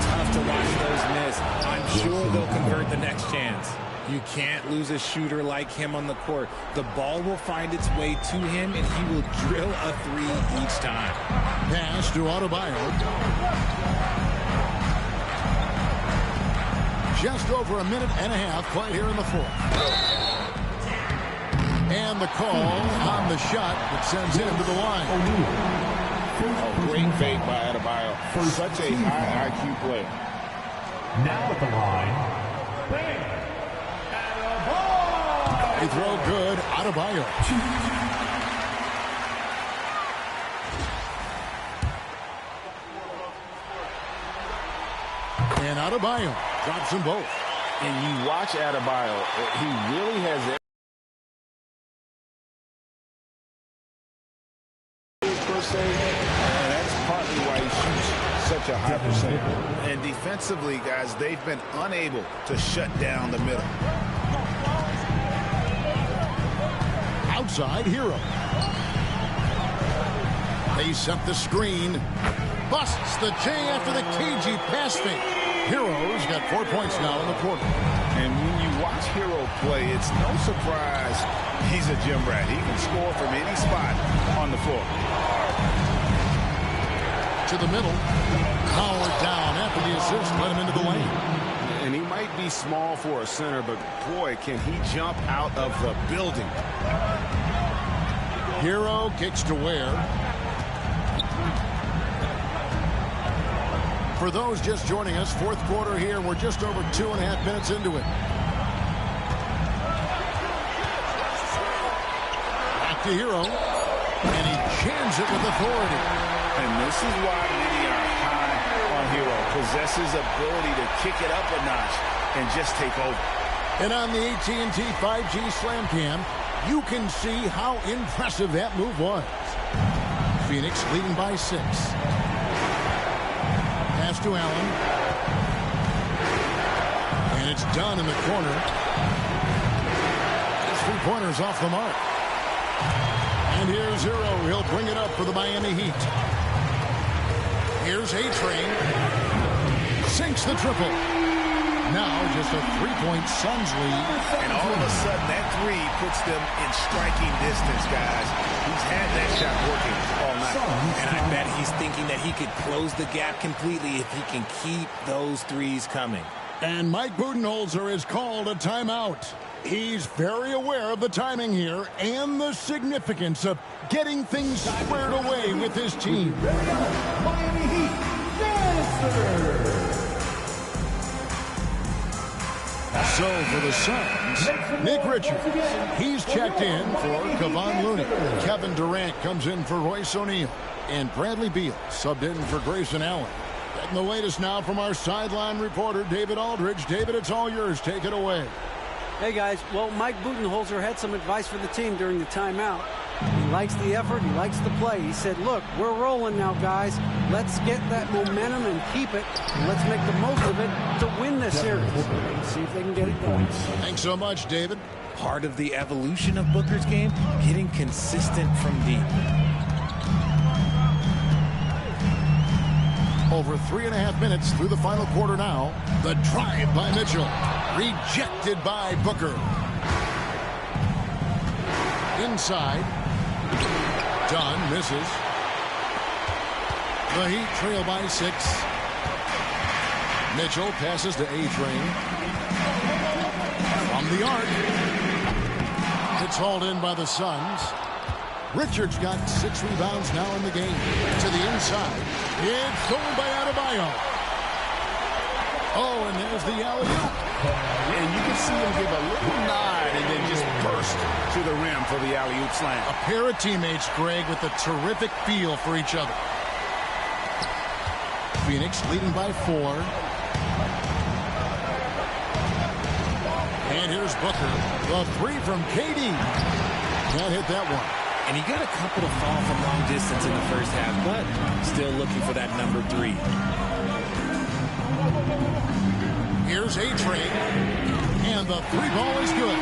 Tough to watch those miss. I'm sure they'll convert the next chance. You can't lose a shooter like him on the court. The ball will find its way to him, and he will drill a 3 each time. Pass to Adebayo. Just over a minute and a half played here in the fourth. And the call on the shot that sends him to the line. A great fake by Adebayo. Such a high IQ player. Now at the line, bang! They throw good. Adebayo. And Adebayo drops them both. And you watch Adebayo, he really has per se, and that's partly why he shoots such a high percentage. And defensively, guys, they've been unable to shut down the middle. Outside, Hero. They set the screen. Busts the J after the cagey pass fake. Hero's got 4 points now in the quarter. And when you watch Hero play, it's no surprise he's a gym rat. He can score from any spot on the floor. To the middle. Powered down after the assist. Let him into the lane. And he might be small for a center, but boy, can he jump out of the building. Hero kicks to Ware. For those just joining us, fourth quarter here. We're just over 2.5 minutes into it. Back to Hero. And he jams it with authority. And this is why many are high on Hero. Possesses ability to kick it up a notch and just take over. And on the AT&T 5G Slam Cam, you can see how impressive that move was. Phoenix leading by 6. Pass to Allen. And it's done in the corner. His 3-pointer's off the mark. And here's Hero. He'll bring it up for the Miami Heat. Here's A-Train. Sinks the triple. Now just a 3-point Suns lead. And all of a sudden, that 3 puts them in striking distance, guys. He's had that shot working all night. And I bet he's thinking that he could close the gap completely if he can keep those 3s coming. And Mike Budenholzer has called a timeout. He's very aware of the timing here and the significance of getting things squared away with his team. Miami Heat, Dancer! So for the Suns, Nick Richards. He's checked in for Kevon Looney. Kevin Durant comes in for Royce O'Neal. And Bradley Beal subbed in for Grayson Allen. Getting the latest now from our sideline reporter, David Aldridge. David, it's all yours. Take it away. Hey, guys. Well, Mike Budenholzer had some advice for the team during the timeout. He likes the effort. He likes the play. He said, look, we're rolling now, guys. Let's get that momentum and keep it. And let's make the most of it to win this series. See if they can get it done. Thanks so much, David. Part of the evolution of Booker's game, getting consistent from deep. Over 3.5 minutes through the final quarter now. The drive by Mitchell. Rejected by Booker. Inside. Dunn misses. The Heat trail by 6. Mitchell passes to A-Train. From the arc. It's hauled in by the Suns. Richards got 6 rebounds now in the game. To the inside. It's stolen by Adebayo. Oh, and there's the alley-oop. And you can see him give a little nod and then just burst to the rim for the alley-oop slam. A pair of teammates, Greg, with a terrific feel for each other. Phoenix leading by 4. And here's Booker. The 3 from KD. Can't hit that one. And he got a couple to fall from long distance in the first half, but still looking for that number 3. Here's A-Train. And the 3 ball is good.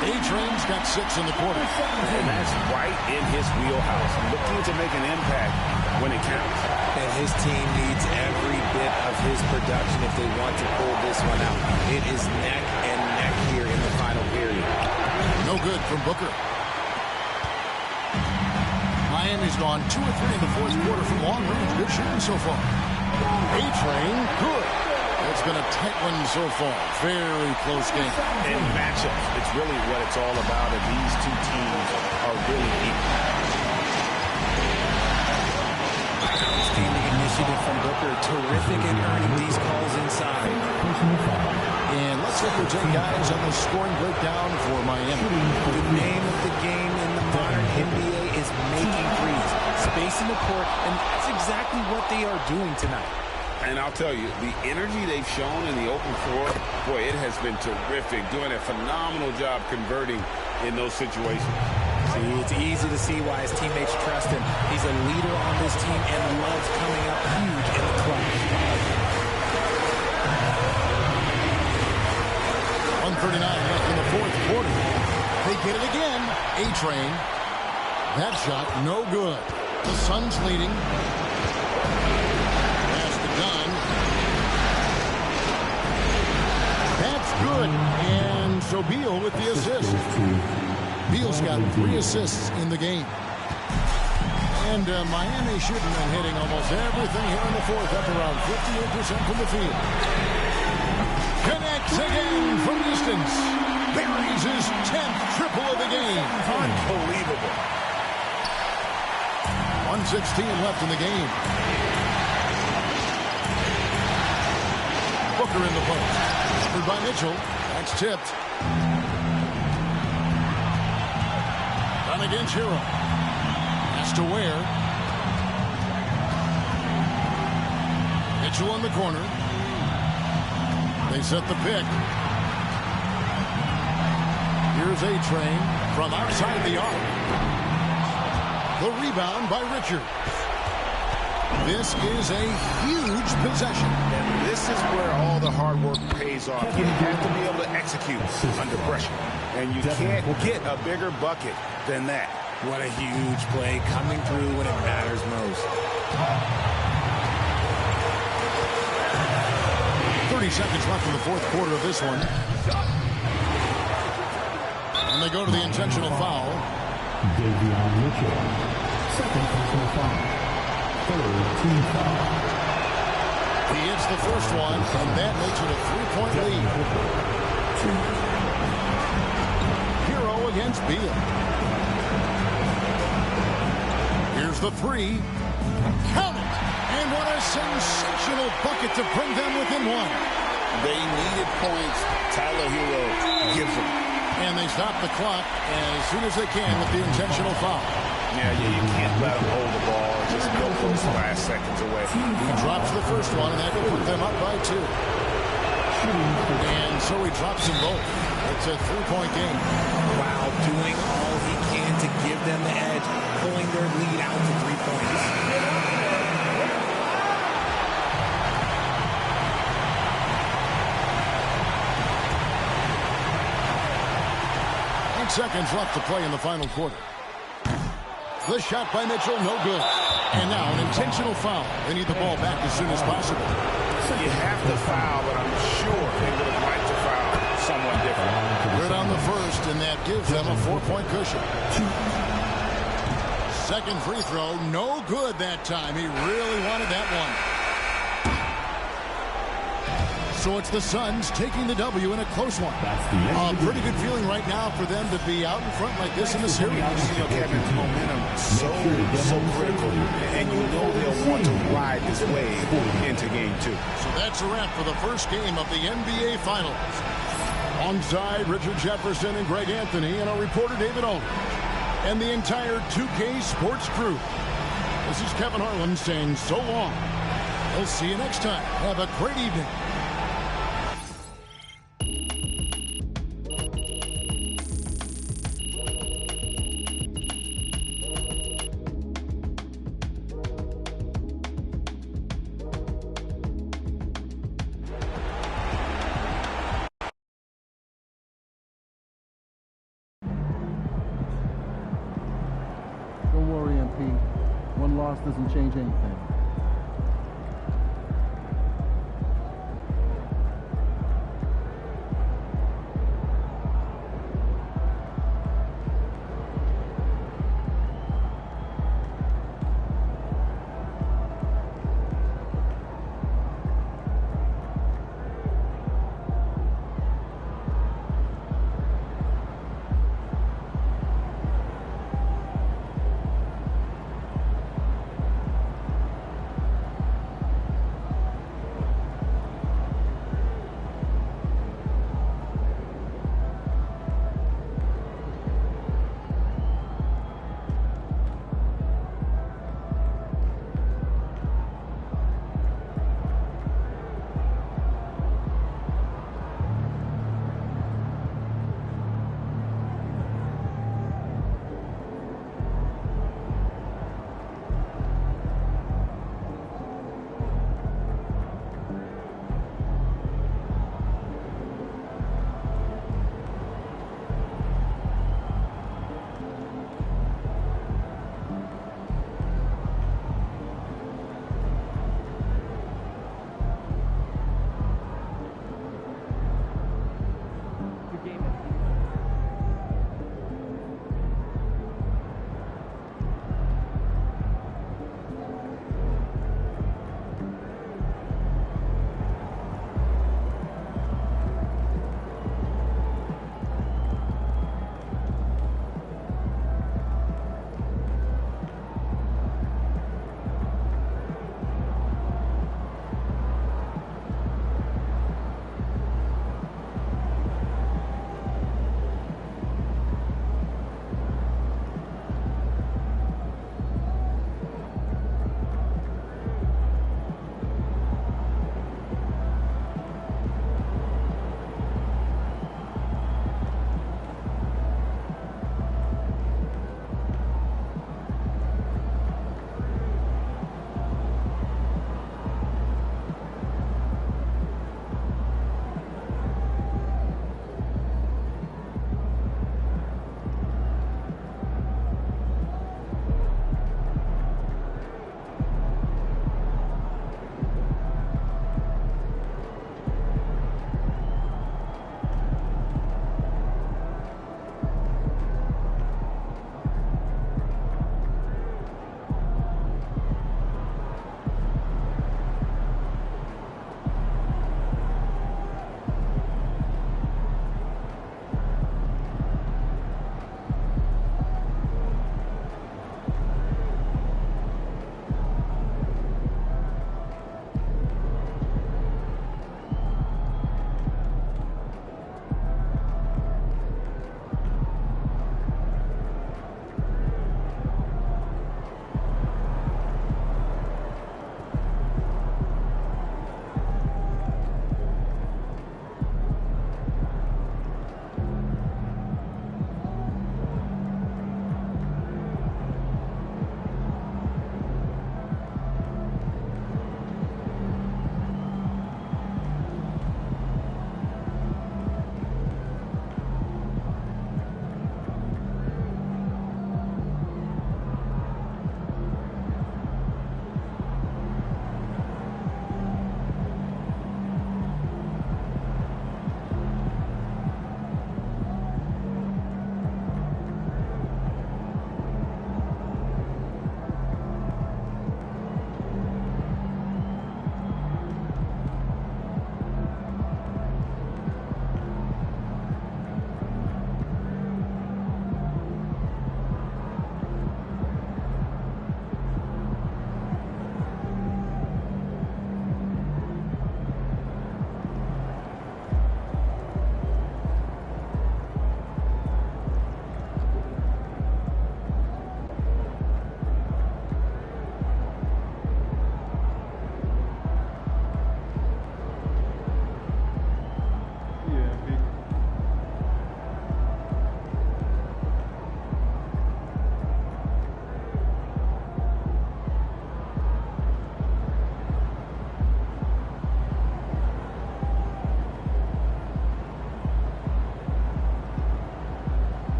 A-Train's got 6 in the quarter. And that's right in his wheelhouse. Looking to make an impact when it counts. And his team needs every bit of his production if they want to pull this one out. It is neck and neck here in the final period. No good from Booker. Miami's gone 2 or 3 in the fourth quarter from long range. Good shooting so far. A-Train, good. It's been a tight one so far. Very close game. And matchups, it's really what it's all about, and these two teams are really equal. Outstanding initiative from Booker. Terrific at earning these calls inside. And let's look at guys on the scoring breakdown for Miami. The name of the game in the modern NBA is making threes, spacing the court, and that's exactly what they are doing tonight. And I'll tell you, the energy they've shown in the open floor, boy, it has been terrific. Doing a phenomenal job converting in those situations. See, it's easy to see why his teammates trust him. He's a leader on this team and loves coming up huge in the clutch. 1:39 left in the fourth quarter. They get it again. A-Train. That shot, no good. The Suns leading. Pass to Dunn. That's good. And so Beal with the assist. Beal's got 3 assists in the game. And Miami shooting and hitting almost everything here in the fourth, up around 58% from the field. Connects again from distance. Buries his 10th triple of the game. Unbelievable. 1:16 left in the game. Booker in the post. Covered by Mitchell. That's tipped. Done against Hero. Pass to Ware. Mitchell in the corner. They set the pick. Here's A-Train from outside the arc. The rebound by Richard. This is a huge possession. And this is where all the hard work pays off. You have to be able to execute under pressure. And you can't get a bigger bucket than that. What a huge play coming through when it matters most. 30 seconds left in the fourth quarter of this one. And they go to the intentional foul. Davion Mitchell. Second personal foul. Third team foul. He hits the first one, and that makes it a 3-point lead. Hero against Beal. Here's the 3. Count it! And what a sensational bucket to bring them within 1. They needed points. Tyler Hero gives them. And they stop the clock as soon as they can with the intentional foul. Yeah, you can't let them hold the ball and just milk those last seconds away. He drops the first one, and that will put them up by 2. And so he drops them both. It's a 3-point game. Wow, doing all he can to give them the edge, pulling their lead out to 3 points. Seconds left to play in the final quarter. The shot by Mitchell, no good. And now an intentional foul. They need the ball back as soon as possible. You have to foul, but I'm sure they would have liked to foul someone different. Good on the first, and that gives them a 4-point cushion. Second free throw, no good that time. He really wanted that one. So it's the Suns taking the W in a close one. A pretty good feeling right now for them to be out in front like this in the series. You know, Kevin, momentum so critical, and you know they'll want to ride this wave into game 2. So that's a wrap for the first game of the NBA Finals. Alongside Richard Jefferson and Greg Anthony and our reporter David Aldridge and the entire 2K Sports crew. This is Kevin Harlan saying so long. We'll see you next time. Have a great evening. Don't worry, MP. One loss doesn't change anything.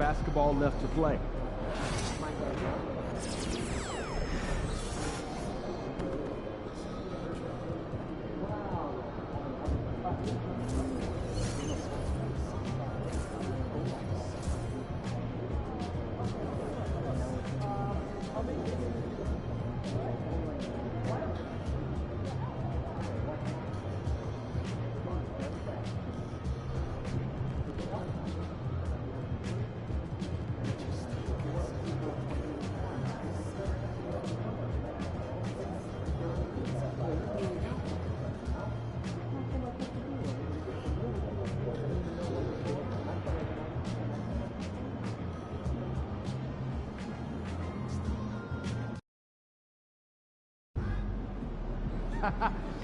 basketball left to play.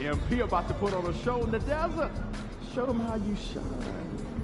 MP about to put on a show in the desert. Show them how you shine.